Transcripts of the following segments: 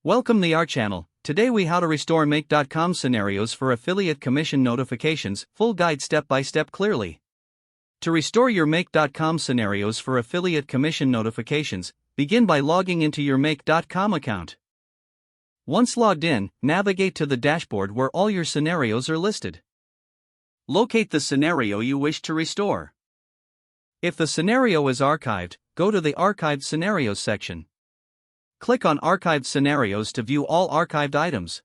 Welcome to our channel. Today we how to restore Make.com scenarios for affiliate commission notifications, full guide step by step clearly. To restore your Make.com scenarios for affiliate commission notifications, begin by logging into your Make.com account. Once logged in, navigate to the dashboard where all your scenarios are listed. Locate the scenario you wish to restore. If the scenario is archived, go to the Archived Scenarios section. Click on Archived Scenarios to view all archived items.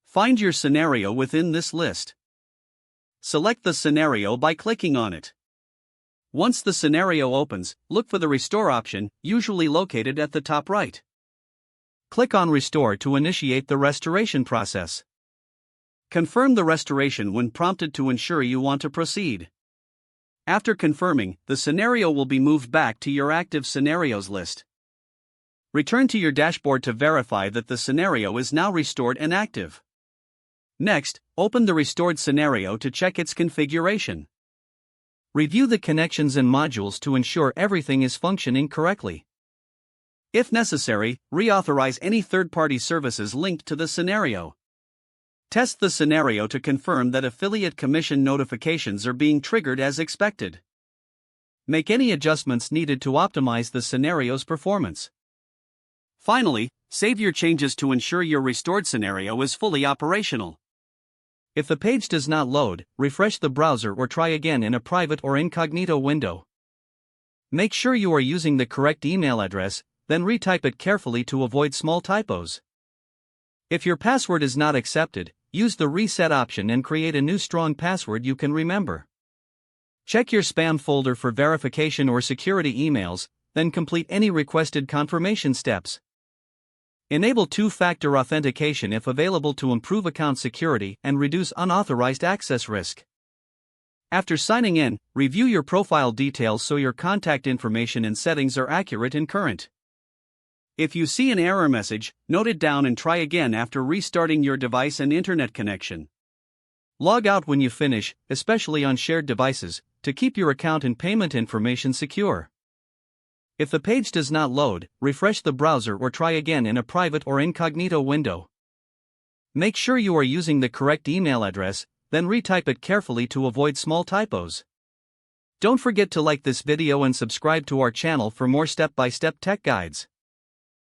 Find your scenario within this list. Select the scenario by clicking on it. Once the scenario opens, look for the Restore option, usually located at the top right. Click on Restore to initiate the restoration process. Confirm the restoration when prompted to ensure you want to proceed. After confirming, the scenario will be moved back to your active scenarios list. Return to your dashboard to verify that the scenario is now restored and active. Next, open the restored scenario to check its configuration. Review the connections and modules to ensure everything is functioning correctly. If necessary, reauthorize any third-party services linked to the scenario. Test the scenario to confirm that affiliate commission notifications are being triggered as expected. Make any adjustments needed to optimize the scenario's performance. Finally, save your changes to ensure your restored scenario is fully operational. If the page does not load, refresh the browser or try again in a private or incognito window. Make sure you are using the correct email address, then retype it carefully to avoid small typos. If your password is not accepted, use the reset option and create a new strong password you can remember. Check your spam folder for verification or security emails, then complete any requested confirmation steps. Enable two-factor authentication if available to improve account security and reduce unauthorized access risk. After signing in, review your profile details so your contact information and settings are accurate and current. If you see an error message, note it down and try again after restarting your device and internet connection. Log out when you finish, especially on shared devices, to keep your account and payment information secure. If the page does not load, refresh the browser or try again in a private or incognito window. Make sure you are using the correct email address, then retype it carefully to avoid small typos. Don't forget to like this video and subscribe to our channel for more step-by-step tech guides.